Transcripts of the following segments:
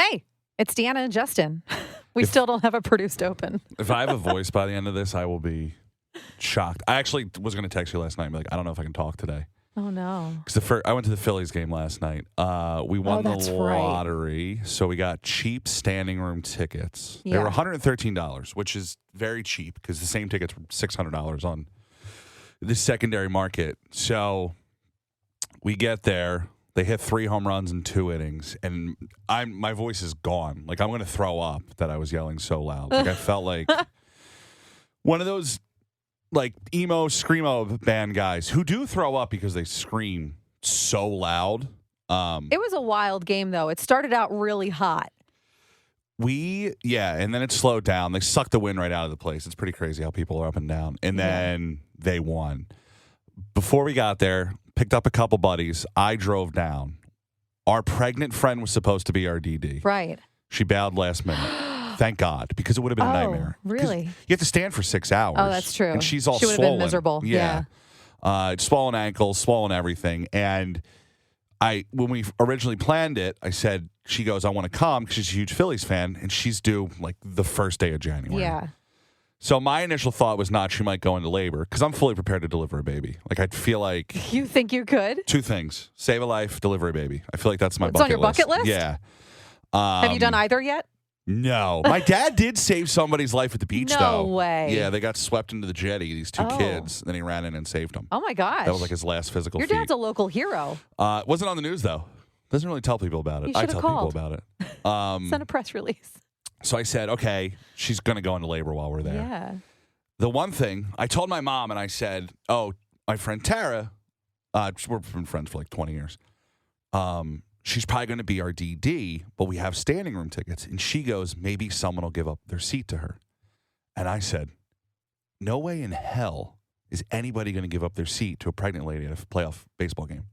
Hey, it's Deanna and Justin. We still don't have a produced open. If I have a voice by the end of this, I will be shocked. I actually was going to text you last night and be like, I don't know if I can talk today. Oh, no. Because I went to the Phillies game last night. We won the lottery, right. So we got cheap standing room tickets. Yeah. They were $113, which is very cheap because the same tickets were $600 on the secondary market. So we get there. They hit 3 home runs in 2 innings, and my voice is gone. Like, I'm going to throw up that I was yelling so loud. Like, I felt like one of those, like, emo, screamo band guys who do throw up because they scream so loud. It was a wild game, though. It started out really hot. And then it slowed down. They sucked the wind right out of the place. It's pretty crazy how people are up and down. And then they won. Before we got there, picked up a couple buddies. I drove down. Our pregnant friend was supposed to be our DD. Right. She bailed last minute. Thank God, because it would have been a nightmare. Really? You have to stand for 6 hours. Oh, that's true. And she's all swollen. She would have been miserable. Yeah. Swollen ankles, swollen everything. And when we originally planned it, I said, she goes, I want to come because she's a huge Phillies fan, and she's due like the first day of January. Yeah. So my initial thought was not she might go into labor because I'm fully prepared to deliver a baby. Like, I feel like... You think you could? 2 things. Save a life, deliver a baby. I feel like that's my it's bucket list. It's on your bucket list? Yeah. Have you done either yet? No. My dad did save somebody's life at the beach, though. No way. Yeah, they got swept into the jetty, these 2 kids. Then he ran in and saved them. Oh, my gosh. That was like his last physical feat. Your dad's a local hero. Wasn't on the news, though. Doesn't really tell people about it. I tell people about it. Send a press release. So I said, okay, she's going to go into labor while we're there. Yeah. The one thing, I told my mom, and I said, oh, my friend Tara, we've been friends for like 20 years. She's probably going to be our DD, but we have standing room tickets. And she goes, maybe someone will give up their seat to her. And I said, no way in hell is anybody going to give up their seat to a pregnant lady at a playoff baseball game.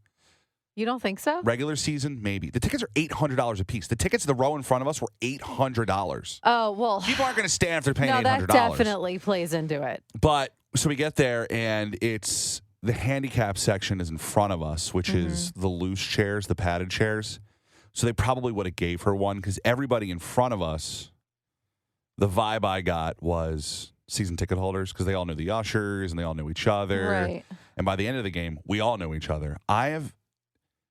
You don't think so? Regular season, maybe. The tickets are $800 a piece. The tickets to the row in front of us were $800. Oh, well. People aren't going to stand if they're paying $800. No, that definitely plays into it. But, so we get there, and it's the handicap section is in front of us, which is the loose chairs, the padded chairs. So they probably would have gave her one, because everybody in front of us, the vibe I got was season ticket holders, because they all knew the ushers, and they all knew each other. Right. And by the end of the game, we all knew each other. I have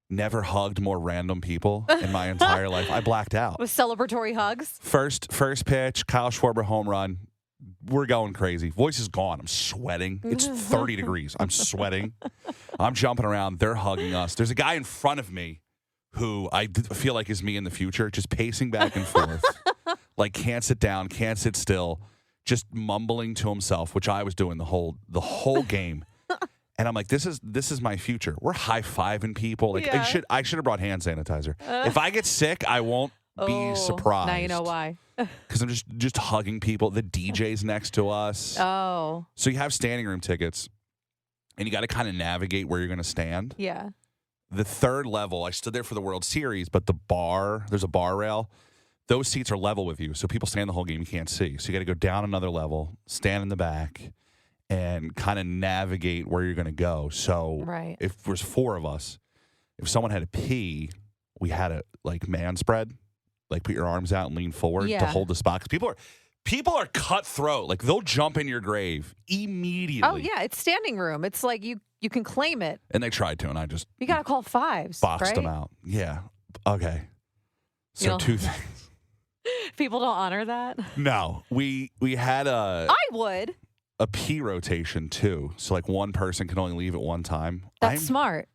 never hugged more random people in my entire life. I blacked out. With celebratory hugs? First pitch, Kyle Schwarber home run. We're going crazy. Voice is gone. I'm sweating. It's 30 degrees. I'm sweating. I'm jumping around. They're hugging us. There's a guy in front of me who I feel like is me in the future, just pacing back and forth. Like, can't sit down, can't sit still, just mumbling to himself, which I was doing the whole game. And I'm like, this is my future. We're high-fiving people. Like, I should have brought hand sanitizer. If I get sick, I won't be surprised. Now you know why. Because I'm just hugging people. The DJ's next to us. Oh. So you have standing room tickets, and you got to kind of navigate where you're going to stand. Yeah. The third level, I stood there for the World Series, but there's a bar rail. Those seats are level with you, so people stand the whole game, you can't see. So you got to go down another level, stand in the back, and kind of navigate where you're going to go. So if there's 4 of us, if someone had to pee, we had to, like, man spread, like, put your arms out and lean forward to hold the spot. 'Cause people are cutthroat. Like, they'll jump in your grave immediately. Oh, yeah, it's standing room. It's like you can claim it. And they tried to, and I just... You got to call 5s, boxed them out. Yeah. Okay. So 2 things. People don't honor that? No. We had I would. A pee rotation, too. So, like, one person can only leave at one time. That's smart.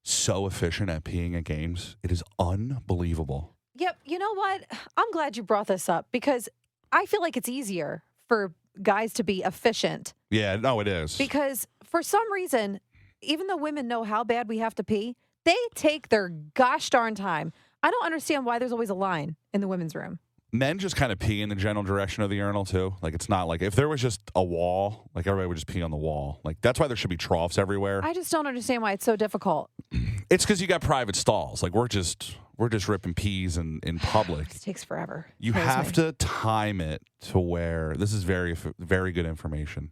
So efficient at peeing at games. It is unbelievable. Yep. You know what? I'm glad you brought this up because I feel like it's easier for guys to be efficient. Yeah, no, it is. Because for some reason, even though women know how bad we have to pee, they take their gosh darn time. I don't understand why there's always a line in the women's room. Men just kind of pee in the general direction of the urinal, too. Like, it's not like if there was just a wall, like, everybody would just pee on the wall. Like, that's why there should be troughs everywhere. I just don't understand why it's so difficult. It's because you got private stalls. Like, we're just ripping peas in public. It takes forever. You have to time it to where, this is very, very good information.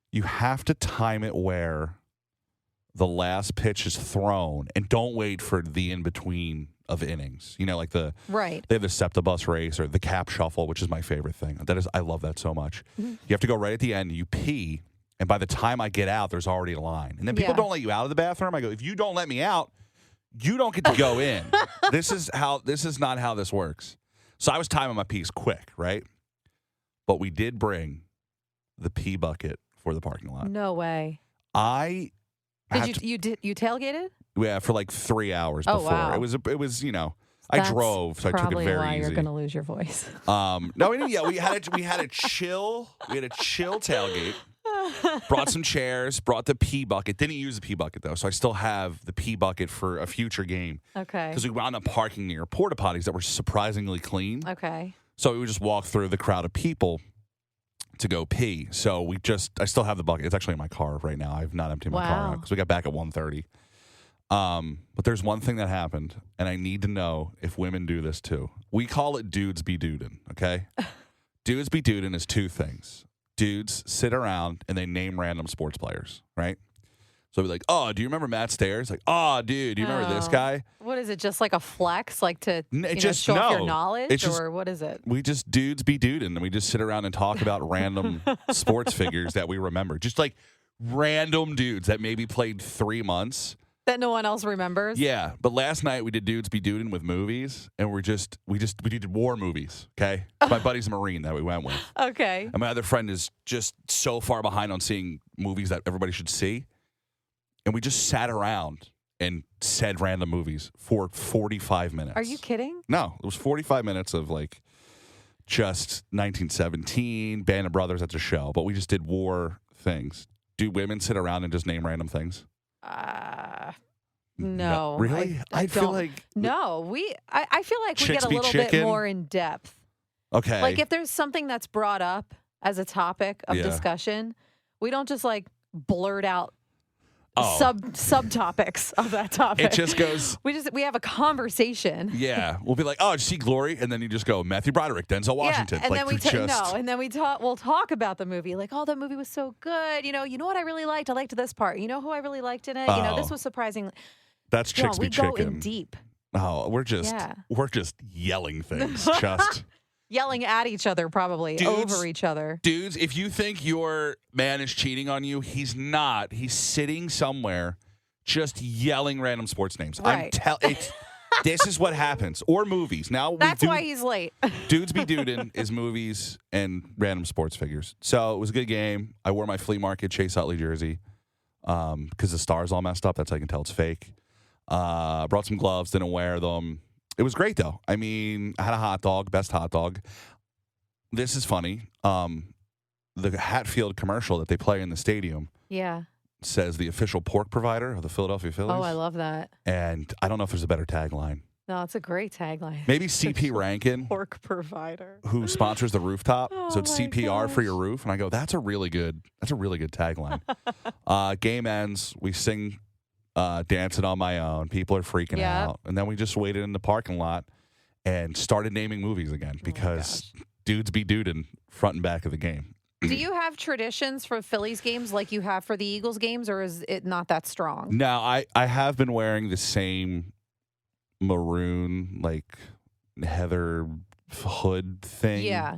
You have to time it where the last pitch is thrown, and don't wait for the in-between of innings. You know, like they have the septibus race or the cap shuffle, which is my favorite thing. I love that so much. Mm-hmm. You have to go right at the end, you pee, and by the time I get out, there's already a line. And then people don't let you out of the bathroom. I go, if you don't let me out, you don't get to go in. This is not how this works. So I was timing my pees quick, right? But we did bring the pee bucket for the parking lot. No way. Did you tailgated? Yeah, for like 3 hours before. Wow. It was I drove, so I took it very easy. Probably why you're going to lose your voice. No, we had a chill tailgate. Brought some chairs, brought the pee bucket. Didn't use the pee bucket though, so I still have the pee bucket for a future game. Okay. Because we wound up parking near porta potties that were surprisingly clean. Okay. So we would just walk through the crowd of people to go pee. So I still have the bucket. It's actually in my car right now. I've not emptied my car out because we got back at 1:30. But there's one thing that happened, and I need to know if women do this too. We call it dudes be dudin', okay? Dudes be dudin' is two things. Dudes sit around and they name random sports players, right? So we're like, oh, do you remember Matt Stairs? Like, oh, dude, do you remember this guy? What is it? Just like a flex, like to show off your knowledge, or what is it? We just dudes be dudin', and we just sit around and talk about random sports figures that we remember. Just like random dudes that maybe played 3 months. That no one else remembers? Yeah, but last night we did dudes be dudin' with movies, and we did war movies, okay? My buddy's a Marine that we went with. Okay. And my other friend is just so far behind on seeing movies that everybody should see. And we just sat around and said random movies for 45 minutes. Are you kidding? No, it was 45 minutes of like just 1917, Band of Brothers, that's a show, but we just did war things. Do women sit around and just name random things? No. Really? I feel like no. I feel like we get a little bit more in depth. Okay. Like if there's something that's brought up as a topic of discussion, we don't just like blurt out subtopics of that topic. It just goes. We have a conversation. Yeah, we'll be like, oh, did you see Glory? And then you just go Matthew Broderick, Denzel Washington. Yeah, and like, then we'll talk about the movie. Like, oh, that movie was so good. You know what I really liked? I liked this part. You know who I really liked in it? You know, this was surprising. That's Chicks Be Chicken. We go in deep. Oh, we're just yelling things. Just yelling at each other, probably over each other. Dudes, if you think your man is cheating on you, he's not. He's sitting somewhere just yelling random sports names. Right. This is what happens. Or movies. Now that's why he's late. Dudes be dudin' is movies and random sports figures. So it was a good game. I wore my flea market Chase Utley jersey because the star's all messed up. That's how I can tell it's fake. Brought some gloves, didn't wear them. It was great, though. I mean, I had a hot dog, best hot dog. This is funny. The Hatfield commercial that they play in the stadium says the official pork provider of the Philadelphia Phillies. Oh, I love that. And I don't know if there's a better tagline. No, it's a great tagline. Maybe CP Rankin. Pork provider. Who sponsors the rooftop. Oh, so it's CPR for your roof. And I go, that's a really good tagline. Game ends. We sing Dancing on My Own. People are freaking out. And then we just waited in the parking lot and started naming movies again because dudes be dudin' front and back of the game. Do you have traditions for Phillies games like you have for the Eagles games, or is it not that strong? No, I have been wearing the same maroon, like heather hood thing. Yeah.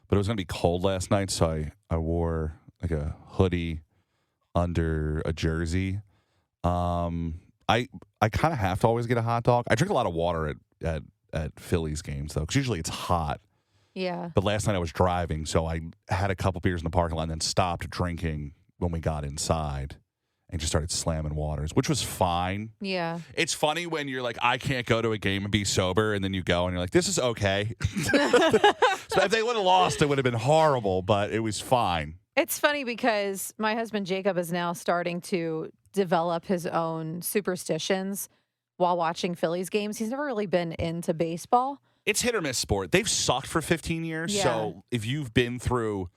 But it was going to be cold last night, so I wore like a hoodie under a jersey. I kind of have to always get a hot dog. I drink a lot of water at Phillies games, though, because usually it's hot. Yeah. But last night I was driving, so I had a couple beers in the parking lot and then stopped drinking when we got inside and just started slamming waters, which was fine. Yeah. It's funny when you're like, I can't go to a game and be sober, and then you go and you're like, this is okay. So if they would have lost, it would have been horrible, but it was fine. It's funny because my husband Jacob is now starting to develop his own superstitions while watching Phillies games. He's never really been into baseball. It's hit or miss sport. They've sucked for 15 years. Yeah. So if you've been through,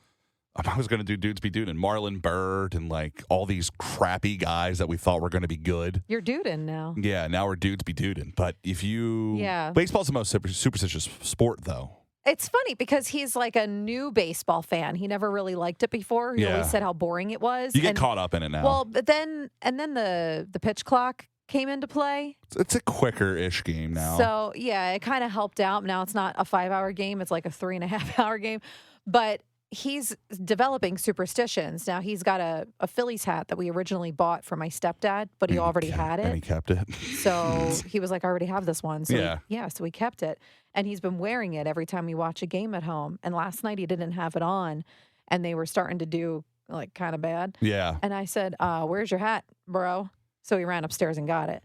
I was going to do dudes be dudin', Marlon Byrd and like all these crappy guys that we thought were going to be good. You're dudin' now. Yeah, now we're dudes be dudin'. But if you, baseball's the most superstitious sport though. It's funny because he's like a new baseball fan. He never really liked it before. He always said how boring it was. You get caught up in it now. Well, but then the pitch clock came into play. It's a quicker-ish game now. So, yeah, it kind of helped out. Now it's not a 5-hour game. It's like a 3.5-hour game. But he's developing superstitions. Now he's got a Phillies hat that we originally bought for my stepdad, but he already had it. And he kept it. So he was like, I already have this one. So so we kept it. And he's been wearing it every time we watch a game at home. And last night he didn't have it on. And they were starting to do like kind of bad. Yeah. And I said, where's your hat, bro? So he ran upstairs and got it.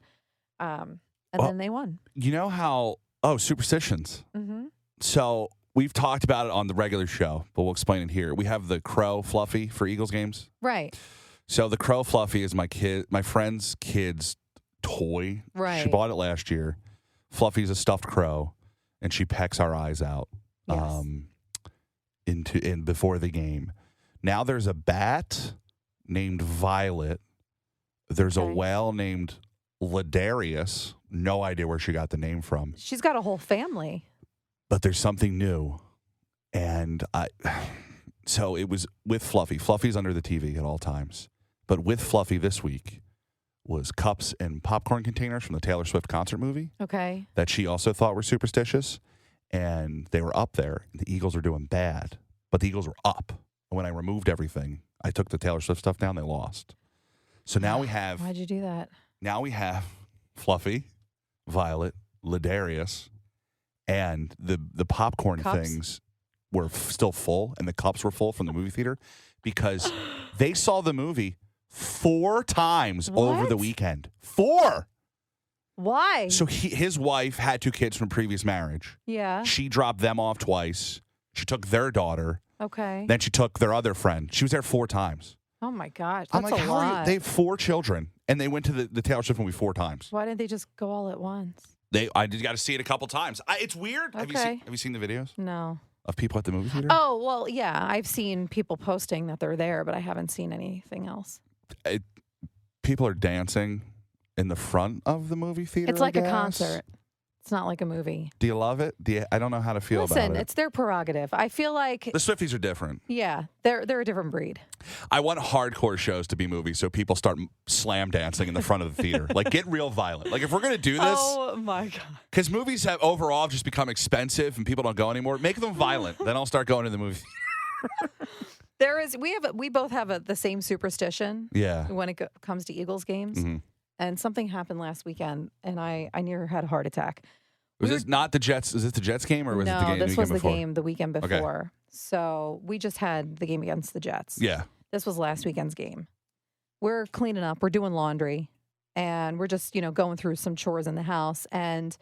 Then they won. You know how, superstitions. Mm-hmm. So we've talked about it on the regular show, but we'll explain it here. We have the Crow Fluffy for Eagles games. Right. So the Crow Fluffy is my friend's kid's toy. Right. She bought it last year. Fluffy's a stuffed crow, and she pecks our eyes out before the game. Now there's a bat named Violet. There's a whale named Ladarius. No idea where she got the name from. She's got a whole family. But there's something new. And so it was with Fluffy. Fluffy's under the TV at all times. But with Fluffy this week was cups and popcorn containers from the Taylor Swift concert movie. Okay. That she also thought were superstitious. And they were up there. And the Eagles were doing bad. But the Eagles were up. And when I removed everything, I took the Taylor Swift stuff down, they lost. So now we have... Why'd you do that? Now we have Fluffy, Violet, Ladarius, and the popcorn things were still full, and the cups were full from the movie theater because they saw the movie 4 times over the weekend. 4! Why? So his wife had 2 kids from previous marriage. Yeah. She dropped them off twice. She took their daughter. Okay. Then she took their other friend. She was there 4 times. Oh, my gosh. I'm That's like, a how lot. are you? They have 4 children, and they went to the Taylor Swift movie 4 times. Why didn't they just go all at once? I just got to see it a couple times. It's weird. Okay. Have you seen the videos? No. Of people at the movie theater? Oh, well, yeah. I've seen people posting that they're there, but I haven't seen anything else. People are dancing in the front of the movie theater. It's like a concert. It's not like a movie. Do you love it? I don't know how to feel about it. Listen, it's their prerogative. I feel like... The Swifties are different. Yeah, they're a different breed. I want hardcore shows to be movies so people start slam dancing in the front of the theater. Like, get real violent. Like, if we're going to do this... Oh, my God. Because movies have overall just become expensive and people don't go anymore. Make them violent. Then I'll start going to the movie theater. We both have the same superstition. Yeah. When it comes to Eagles games. Mm-hmm. And something happened last weekend, and I near had a heart attack. Was this not the Jets? Is this the Jets game, or was it the game? No, this was the before? game the weekend before. Okay. So we just had the game against the Jets. Yeah. This was last weekend's game. We're cleaning up. We're doing laundry, and we're just going through some chores in the house. And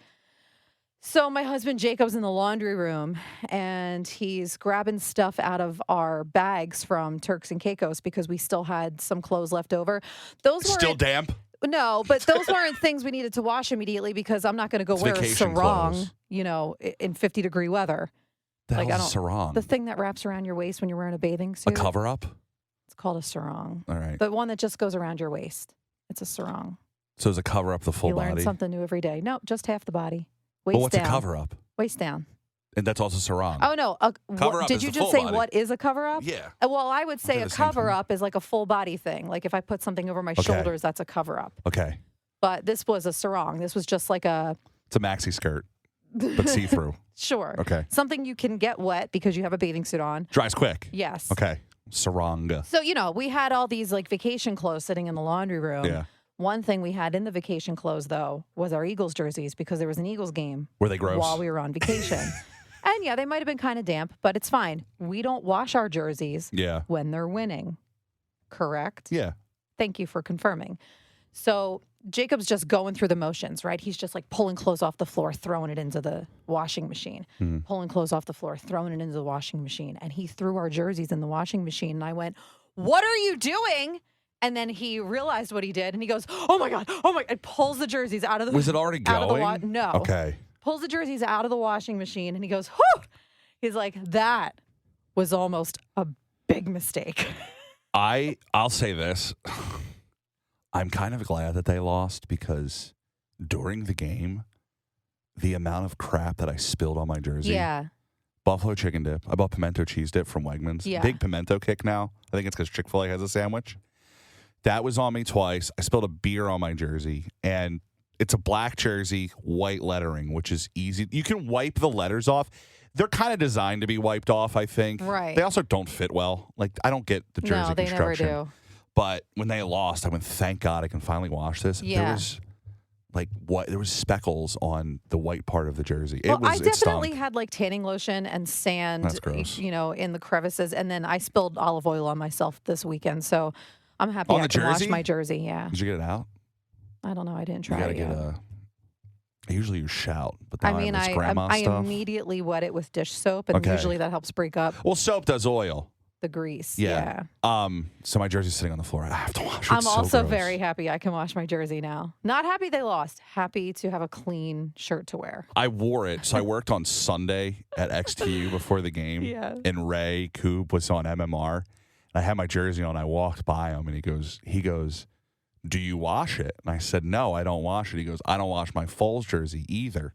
so my husband Jacob's in the laundry room, and he's grabbing stuff out of our bags from Turks and Caicos because we still had some clothes left over. Those were still damp. No, but those weren't things we needed to wash immediately because I'm not going to go wear a sarong, in 50-degree weather. The hell's a sarong? The thing that wraps around your waist when you're wearing a bathing suit. A cover-up? It's called a sarong. All right. The one that just goes around your waist. It's a sarong. So it's a cover-up the full body? You learn something new every day. No, just half the body. Waist what's down. A cover-up? Waist down. And that's also sarong. Oh, no. Cover-up did is you the just full say body. what is a cover-up? Yeah. Well, I would say a cover-up is like a full body thing. Like if I put something over my shoulders, that's a cover-up. Okay. But this was a sarong. This was just like It's a maxi skirt, but see-through. Sure. Okay. Something you can get wet because you have a bathing suit on. Dries quick. Yes. Okay. Sarong. So, we had all these like vacation clothes sitting in the laundry room. Yeah. One thing we had in the vacation clothes, though, was our Eagles jerseys because there was an Eagles game. Were they gross? While we were on vacation. And yeah, they might have been kind of damp, but it's fine. We don't wash our jerseys when they're winning. Correct? Yeah. Thank you for confirming. So Jacob's just going through the motions, right? He's just like pulling clothes off the floor, throwing it into the washing machine. Mm-hmm. Pulling clothes off the floor, throwing it into the washing machine. And he threw our jerseys in the washing machine. And I went, "What are you doing?" And then he realized what he did. And he goes, "Oh, my God. Oh, my." And pulls the jerseys out of the... Was it already going? No. Okay. Pulls the jerseys out of the washing machine. And he goes, "Whew." He's like, "That was almost a big mistake." I'll say this. I'm kind of glad that they lost because during the game, the amount of crap that I spilled on my jersey buffalo chicken dip. I bought pimento cheese dip from Wegmans. Yeah. Big pimento kick now. I think it's because Chick-fil-A has a sandwich. That was on me twice. I spilled a beer on my jersey, and it's a black jersey, white lettering, which is easy. You can wipe the letters off. They're kind of designed to be wiped off, I think. Right. They also don't fit well. Like, I don't get the jersey No, they construction. never do. But when they lost, I went, thank God I can finally wash this. Yeah. There was there was speckles on the white part of the jersey. I It definitely stunk. had like tanning lotion and sand, That's gross. in the crevices. And then I spilled olive oil on myself this weekend. So I'm happy On I the can wash jersey? my jersey. Yeah. Did you get it out? I don't know. I didn't You try got to it get yet. I usually use Shout, but then I this grandma I stuff. immediately wet it with dish soap, and Okay. usually that helps break up Well, soap does oil. the grease. Yeah. So my jersey's sitting on the floor. I have to wash it. I'm It's so also gross. very happy I can wash my jersey now. Not happy they lost. Happy to have a clean shirt to wear. I wore it. So I worked on Sunday at XTU before the game. Yeah. And Ray Coop was on MMR. And I had my jersey on. I walked by him and he goes, do you wash it? And I said, no, I don't wash it. He goes, I don't wash my Foles jersey either.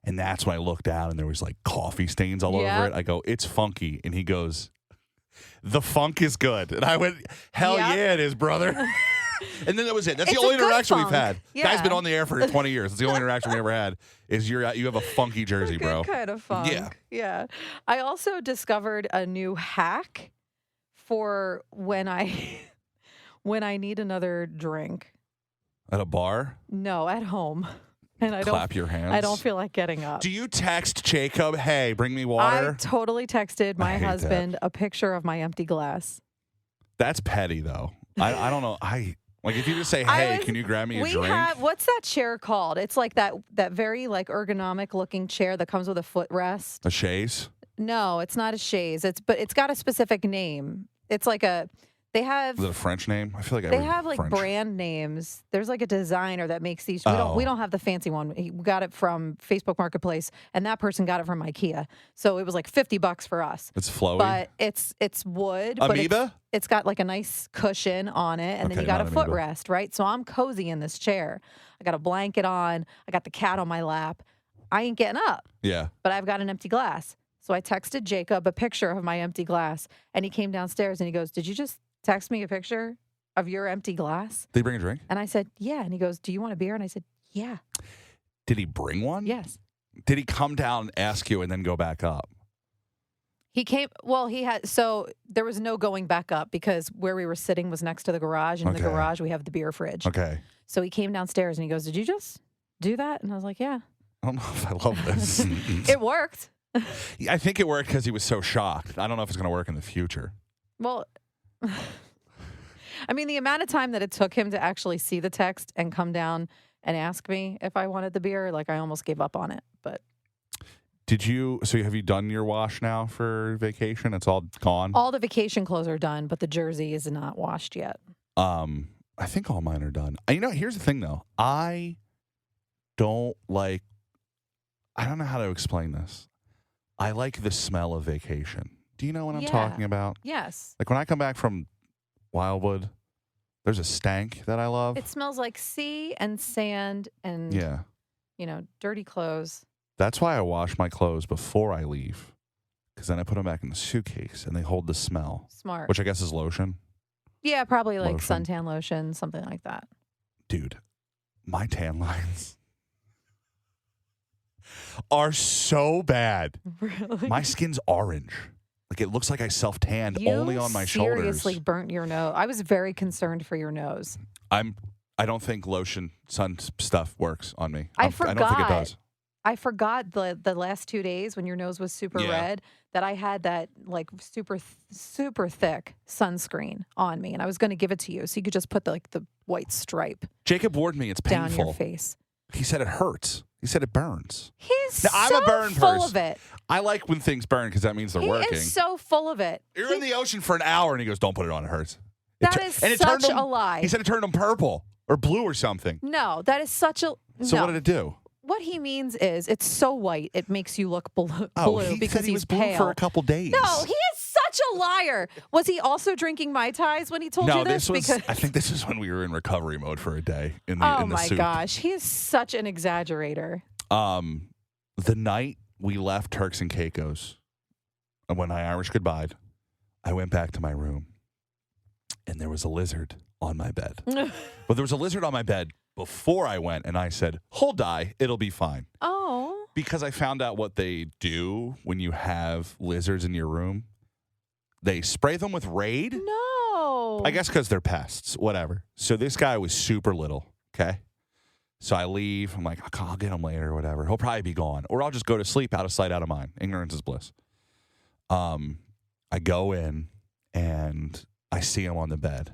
And that's when I looked down and there was like coffee stains all Yeah. over it. I go, it's funky. And he goes, the funk is good. And I went, hell Yep. yeah, it is, brother. And then that was it. That's It's the only a good interaction we've funk. had. Yeah. Guy's been on the air for 20 years. It's the only interaction we ever had is you have a funky jersey, bro. Good kind of funk. Yeah. Yeah. I also discovered a new hack for when I when I need another drink. At a bar? No, at home. And I Clap your hands. I don't feel like getting up. Do you text Jacob, hey, bring me I water? totally texted my hate that. husband a picture of my empty glass. That's petty, though. I don't know. Like if you just say, hey, can you grab me a drink? What's that chair called? It's like that very like ergonomic looking chair that comes with a footrest. A chaise? No, it's not a chaise. But it's got a specific name. It's like they have Is it a French name? I feel like they have like French. brand names. There's like a designer that makes these. Oh. We don't have the fancy one. We got it from Facebook Marketplace, and that person got it from IKEA. So it was like $50 for us. It's flowy. But it's wood. Amoeba? But it's got like a nice cushion on it, and then Okay, you got a not amoeba. footrest, right? So I'm cozy in this chair. I got a blanket on. I got the cat on my lap. I ain't getting up, Yeah. but I've got an empty glass. So I texted Jacob a picture of my empty glass, and he came downstairs and he goes, "Did you just text me a picture of your empty glass?" Did he bring a drink? And I said, "Yeah." And he goes, "Do you want a beer?" And I said, "Yeah." Did he bring one? Yes. Did he come down, ask you, and then go back up? He came, so there was no going back up because where we were sitting was next to the garage. And in the Okay. garage, we have the beer fridge. Okay. So he came downstairs and he goes, "Did you just do that?" And I was like, "Yeah." I don't know if I love this. It worked. I think it worked because he was so shocked. I don't know if it's going to work in the future. Well, I mean, the amount of time that it took him to actually see the text and come down and ask me if I wanted the beer, like I almost gave up on it. But So have you done your wash now for vacation? It's all gone? all the vacation clothes are done, but the jersey is not washed yet. I think all mine are done. Here's the thing though. I don't know how to explain this. I like the smell of vacation. Do you know what I'm talking about? Yes. Like when I come back from Wildwood, there's a stank that I love. It smells like sea and sand and, Yeah. dirty clothes. That's why I wash my clothes before I leave. Because then I put them back in the suitcase and they hold the smell. Smart. Which I guess is lotion. Yeah, probably like Lotion. suntan lotion, something like that. Dude, my tan lines are so bad. Really? My skin's orange. Like it looks like I self-tanned only on my shoulders. seriously burnt your nose. I was very concerned for your nose. I don't think lotion sun stuff works on me. I I don't think it forgot. does. I forgot the last 2 days when your nose was super Yeah. red that I had that like super thick sunscreen on me, and I was going to give it to you so you could just put the white stripe Jacob warned me it's down painful. your face. He said it hurts. He said it burns. He's Now, I'm so a burn full person. of it. I like when things burn because that means they're He working. is so full of it. You're in the ocean for an hour and he goes, don't put it on, it hurts. That is such a lie. He said it turned him purple or blue or something. No, that is such a So no. what did it do? What he means is it's so white it makes you look blue, He because said he he's was blue pale. for a couple days. No, he is such a liar. Was he also drinking Mai Tais when he told No, you this? I think this is when we were in recovery mode for a day in the Oh in the my soup. gosh, he is such an exaggerator. The night we left Turks and Caicos, when I Irish goodbye, I went back to my room, and there was a lizard on my bed. But there was a lizard on my bed before I went, and I said, hold die, it'll be fine. Oh. Because I found out what they do when you have lizards in your room. They spray them with Raid. No. I guess because they're pests, whatever. So this guy was super little, okay? So I leave. I'm like, I'll get him later or whatever. He'll probably be gone. Or I'll just go to sleep, out of sight, out of mind. Ignorance is bliss. I go in, and I see him on the bed.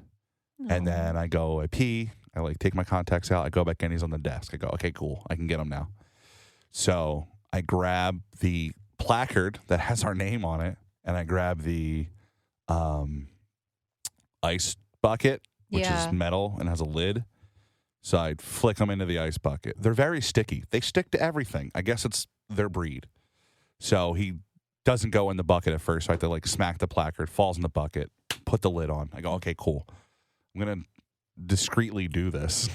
No. And then I pee. I like take my contacts out. I go back in. He's on the desk. I go, okay, cool. I can get him now. So I grab the placard that has our name on it, and I grab the ice bucket, which is metal and has a lid. So I flick them into the ice bucket. They're very sticky. They stick to everything. I guess it's their breed. So he doesn't go in the bucket at first. So I have to like smack the placard, falls in the bucket, put the lid on. I go, okay, cool. I'm going to discreetly do this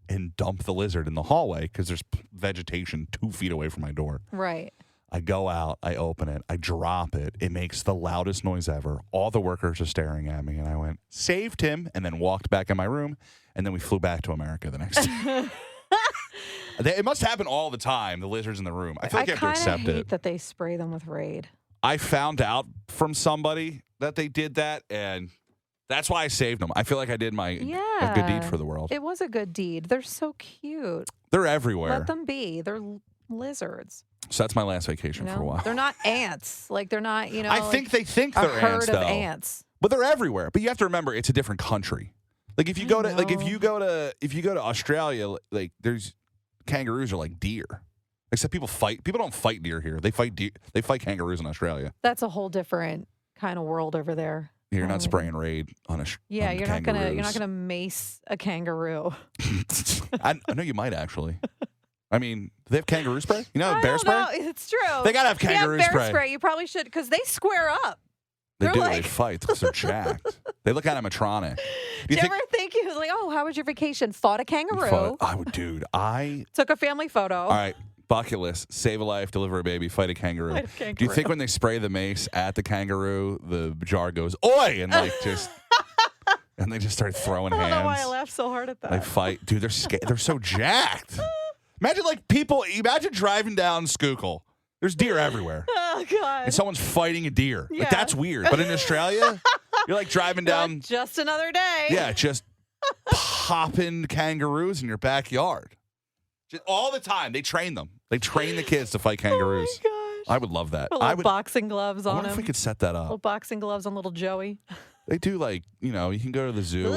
and dump the lizard in the hallway because there's vegetation 2 feet away from my door. Right. I go out, I open it, I drop it. It makes the loudest noise ever. All the workers are staring at me, and I went, saved him, and then walked back in my room, and then we flew back to America the next day. It must happen all the time, the lizards in the room. I feel like you have to accept it. I hate that they spray them with Raid. I found out from somebody that they did that, and that's why I saved them. I feel like I did a good deed for the world. It was a good deed. They're so cute. They're everywhere. Let them be. They're lizards. So that's my last vacation for a while. They're not ants. Like they're not, I think they think they're ants, though. A herd of ants. But they're everywhere. But you have to remember, it's a different country. Like if you go to Australia, like there's kangaroos are like deer. Except people don't fight deer here. They fight kangaroos in Australia. That's a whole different kind of world over there. You're not spraying Raid on you're not gonna mace a kangaroo. I know you might actually. I mean, do they have kangaroo spray? You know, bear spray? No, it's true. They gotta have kangaroo bear spray. You probably should, because they square up. They do. They fight because they're jacked. They look animatronic. Do you ever think he was like, oh, how was your vacation? Fought a kangaroo. I took a family photo. All right. Bucket list: save a life, deliver a baby, fight a kangaroo. Do you think when they spray the mace at the kangaroo, the jar goes oi and and they just start throwing hands? I don't know why I laughed so hard at that. They fight, dude. They're so jacked. Imagine driving down Schuylkill. There's deer everywhere. Oh God! And someone's fighting a deer. Yeah. Like that's weird. But in Australia, you're like driving down. Just another day. Yeah, just popping kangaroos in your backyard. Just all the time. They train them. They train the kids to fight kangaroos. Oh my gosh. I would love that. Boxing gloves on him. I wonder if we could set that up. Little boxing gloves on little Joey. They do you can go to the zoo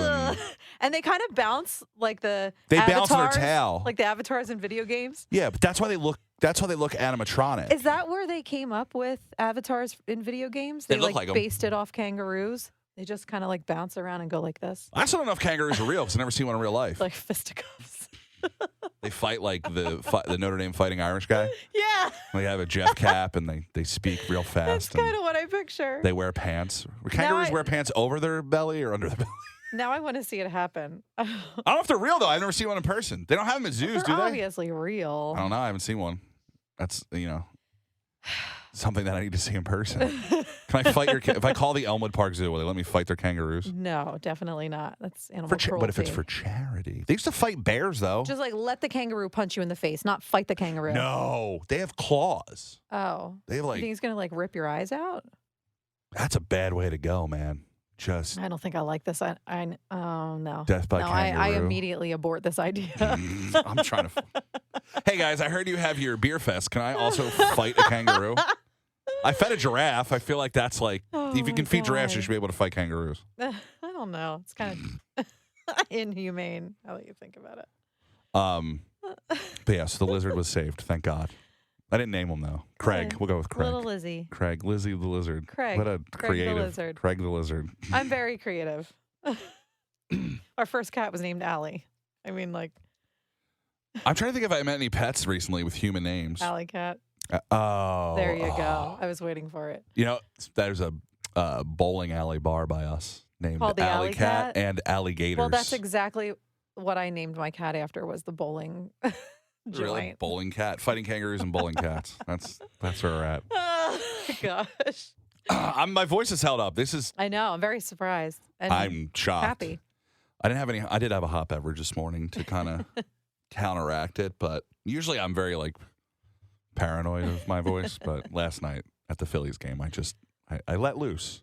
and they kind of bounce like they bounce on their tail. Like the avatars in video games. Yeah, but that's how they look animatronic. Is that where they came up with avatars in video games? They look like based it off kangaroos. They just kind of bounce around and go like this. I still don't know if kangaroos are real because I've never seen one in real life. Like fisticuffs. They fight like the Notre Dame Fighting Irish guy. Yeah. They have a Jeff cap and they speak real fast. That's kind of what I picture. They wear pants. Kangaroos wear pants over their belly or under the belly? Now I want to see it happen. I don't know if they're real, though. I've never seen one in person. They don't have them at zoos, do they? Obviously real. I don't know. I haven't seen one. That's, something that I need to see in person. Can I fight if I call the Elmwood Park Zoo, will they let me fight their kangaroos? No, definitely not. That's animal cruelty. What if it's for charity? They used to fight bears, though. Just let the kangaroo punch you in the face, not fight the kangaroo. No, they have claws. Oh. They have you think he's going to rip your eyes out? That's a bad way to go, man. I don't think I like this. Oh, no. Death by kangaroo. I immediately abort this idea. I'm trying to. Hey, guys, I heard you have your beer fest. Can I also fight a kangaroo? I fed a giraffe. I feel like that's if you can feed giraffes, you should be able to fight kangaroos. I don't know. It's kind of inhumane now that you think about it. But yeah, so the lizard was saved. Thank God. I didn't name him, though. Craig. We'll go with Craig. Little Lizzie. Craig. Lizzie the lizard. Craig. What a creative. The lizard. Craig the lizard. I'm very creative. Our first cat was named Allie. I mean, I'm trying to think if I met any pets recently with human names. Alley cat. Oh. There you go. I was waiting for it. There's a bowling alley bar by us named Called the Alley Cat and Alligators. Well, that's exactly what I named my cat after, was the bowling joint. Really? Bowling cat. Fighting kangaroos and bowling cats. That's where we're at. Oh, my gosh. My voice is held up. I know. I'm very surprised. And I'm shocked. Happy. I did have a hot beverage this morning to kind of counteract it, but usually I'm very paranoid of my voice. But last night at the Phillies game, I let loose.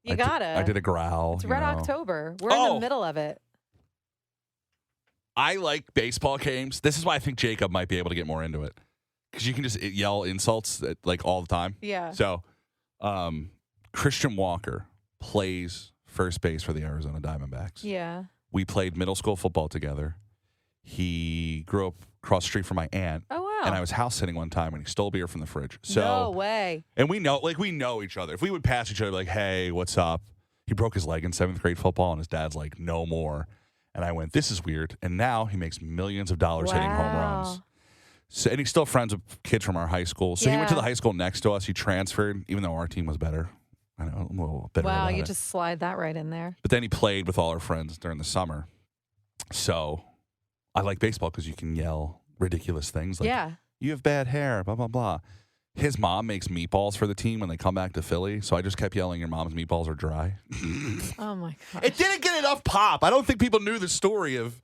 You got it. I did a growl. It's Red October. We're in the middle of it. I like baseball games. This is why I think Jacob might be able to get more into it. Because you can just yell insults all the time. Yeah. So, Christian Walker plays first base for the Arizona Diamondbacks. Yeah. We played middle school football together. He grew up across the street from my aunt. Oh, wow. And I was house sitting one time and he stole beer from the fridge. So, no way. And we know each other. If we would pass each other hey, what's up? He broke his leg in 7th grade football and his dad's like, no more. And I went, this is weird. And now he makes millions of dollars hitting home runs. So, and he's still friends with kids from our high school. So he went to the high school next to us. He transferred, even though our team was better. I know, I'm a little bitter wow, about you it. just slide that right in there. But then he played with all our friends during the summer. So I like baseball because you can yell ridiculous things like, you have bad hair, blah, blah, blah. His mom makes meatballs for the team when they come back to Philly. So I just kept yelling, your mom's meatballs are dry. Oh, my gosh. It didn't get enough pop. I don't think people knew the story of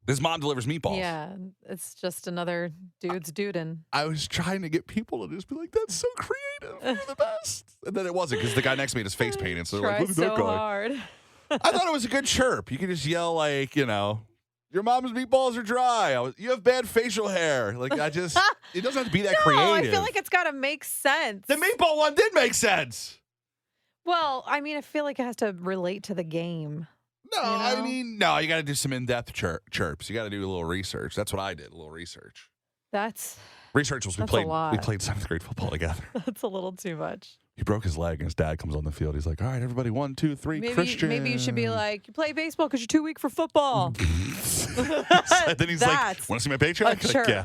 his mom delivers meatballs. Yeah, it's just another dude's dudin. I was trying to get people to just be like, that's so creative. You're the best. And then it wasn't because the guy next to me had his face painted. So they're like, look at that guy. Hard. I thought it was a good chirp. You can just yell your mom's meatballs are dry. You have bad facial hair. It doesn't have to be that creative. I feel like it's got to make sense. The meatball one did make sense. Well, I mean, I feel like it has to relate to the game. No, you got to do some in-depth chirps. You got to do a little research. That's what I did, a little research. Research was we played 7th grade football together. That's a little too much. He broke his leg and his dad comes on the field. He's like, all right, everybody, 1, 2, 3, Christian. Maybe you should be like, you play baseball because you're too weak for football. Then he's like, want to see my paycheck? Sure. Yeah.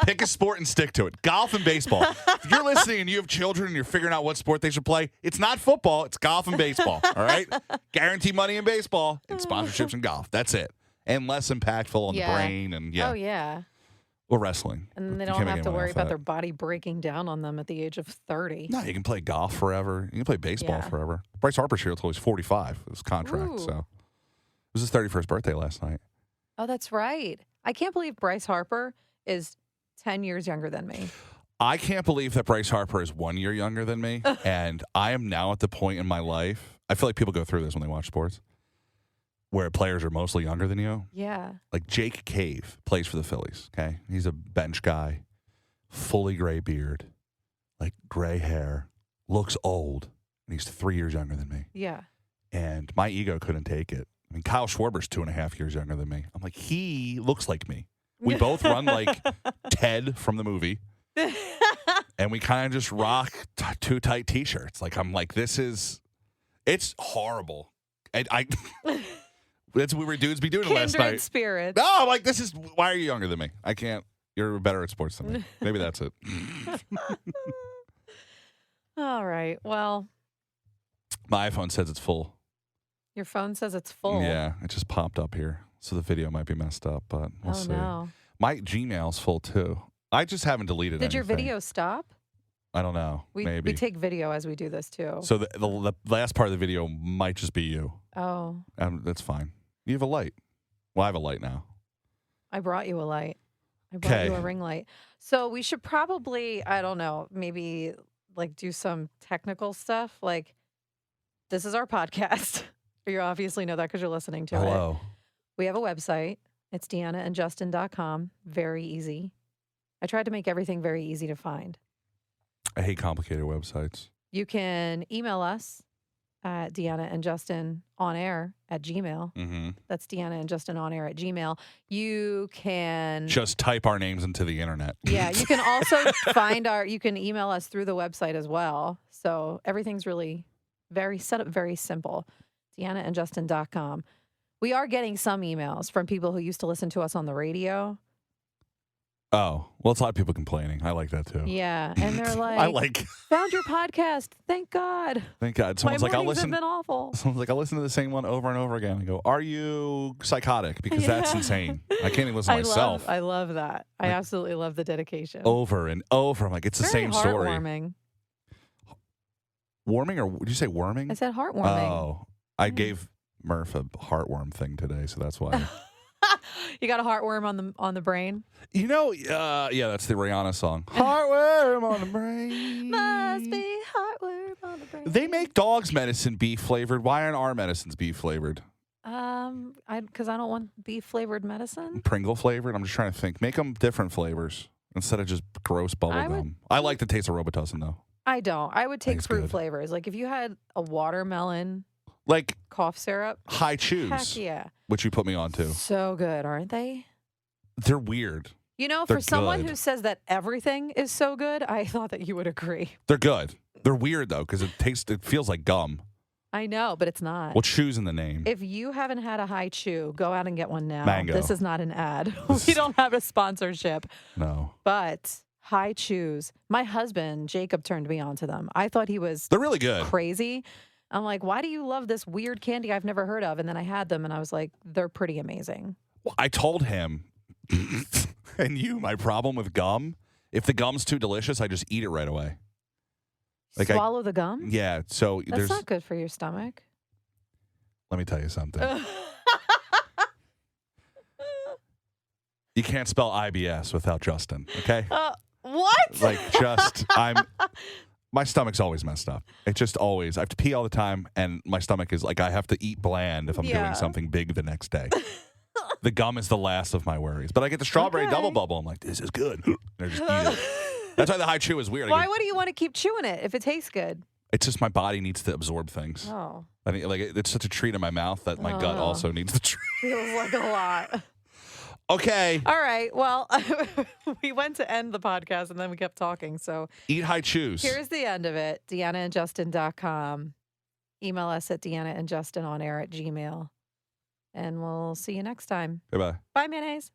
Pick a sport and stick to it. Golf and baseball. If you're listening and you have children and you're figuring out what sport they should play, it's not football. It's golf and baseball. All right? Guarantee money in baseball and sponsorships in golf. That's it. And less impactful on the brain. And Oh, yeah. Or wrestling. And they don't have to worry about their body breaking down on them at the age of 30. No, you can play golf forever. You can play baseball forever. Bryce Harper's here until he's 45, his contract. Ooh. So it was his 31st birthday last night. Oh, that's right. I can't believe Bryce Harper is 10 years younger than me. I can't believe that Bryce Harper is 1 year younger than me. And I am now at the point in my life, I feel like people go through this when they watch sports, where players are mostly younger than you. Yeah. Like Jake Cave plays for the Phillies, okay? He's a bench guy, fully gray beard, like gray hair, looks old, and he's 3 years younger than me. Yeah. And my ego couldn't take it. I mean, Kyle Schwarber's 2.5 years younger than me. I'm like, he looks like me. We both run like Ted from the movie. And we kind of just rock too tight T-shirts. Like, I'm like, it's horrible. And that's what we were dudes be doing last night. Kindred spirits. No, I'm like, why are you younger than me? I can't. You're better at sports than me. Maybe that's it. All right. Well. My iPhone says it's full. Your phone says it's full. Yeah, it just popped up here. So the video might be messed up, but we'll see. No. My Gmail's full too. I just haven't deleted anything. Did your video stop? I don't know. Maybe. We take video as we do this too. So the last part of the video might just be you. Oh. That's fine. You have a light. Well, I have a light now. I brought you a light. I brought you a ring light. So we should probably, I don't know, maybe do some technical stuff. Like, this is our podcast. You obviously know that because you're listening to it. Hello. We have a website. It's DeannaandJustin.com. Very easy. I tried to make everything very easy to find. I hate complicated websites. You can email us at DeannaandJustinOnAir@gmail. Mm-hmm. That's DeannaandJustinOnAir@gmail. You can just type our names into the internet. Yeah, you can also you can email us through the website as well. So everything's really set up very simple. DeannaandJustin.com. We are getting some emails from people who used to listen to us on the radio. Oh, well, it's a lot of people complaining. I like that too. Yeah, and they're like, found your podcast. Thank God. Thank God. Someone's My like, mornings have been awful. Someone's like, I'll listen to the same one over and over again. I go, are you psychotic? Because that's insane. I can't even listen to myself. I love that. I absolutely love the dedication. Over and over. I'm like, it's the same story. Heartwarming. Warming, or did you say worming? I said heartwarming. Oh, I gave Murph a heartworm thing today, so that's why. You got a heartworm on the brain? You know, yeah, that's the Rihanna song. Heartworm on the brain. Must be heartworm on the brain. They make dogs' medicine beef flavored. Why aren't our medicines beef flavored? Because I don't want beef flavored medicine. Pringle flavored. I'm just trying to think. Make them different flavors instead of just gross bubble gum. I like the taste of Robitussin though. I don't. I would take fruit flavors. Like if you had a watermelon, like cough syrup, High Chews. Heck yeah, which you put me on to. So good, aren't they? They're weird. You know, for someone who says that everything is so good, I thought that you would agree. They're good. They're weird though because it feels like gum. I know, but it's not. Well, Chews in the name. If you haven't had a High Chew, go out and get one now. Mango. This is not an ad. We don't have a sponsorship. No. But High Chews. My husband, Jacob, turned me on to them. I thought he was They're really good. Crazy. I'm like, why do you love this weird candy I've never heard of? And then I had them and I was like, they're pretty amazing. Well, I told him and my problem with gum, if the gum's too delicious, I just eat it right away. Like swallow the gum? Yeah. So that's not good for your stomach. Let me tell you something. You can't spell IBS without Justin, okay? What? Like my stomach's always messed up. It just always. I have to pee all the time, and my stomach is like I have to eat bland if I'm doing something big the next day. The gum is the last of my worries. But I get the strawberry double bubble. I'm like, this is good. And I just eat it. That's why the High Chew is weird. Why would you want to keep chewing it if it tastes good? It's just my body needs to absorb things. Oh. I mean, like it's such a treat in my mouth that my gut also needs to treat. Feels like a lot. Okay. All right. Well, we went to end the podcast and then we kept talking. So eat High Chews. Here's the end of it. DeannaandJustin.com. Email us at DeannaandJustinOnAir@gmail.com. And we'll see you next time. Bye-bye. Bye, mayonnaise.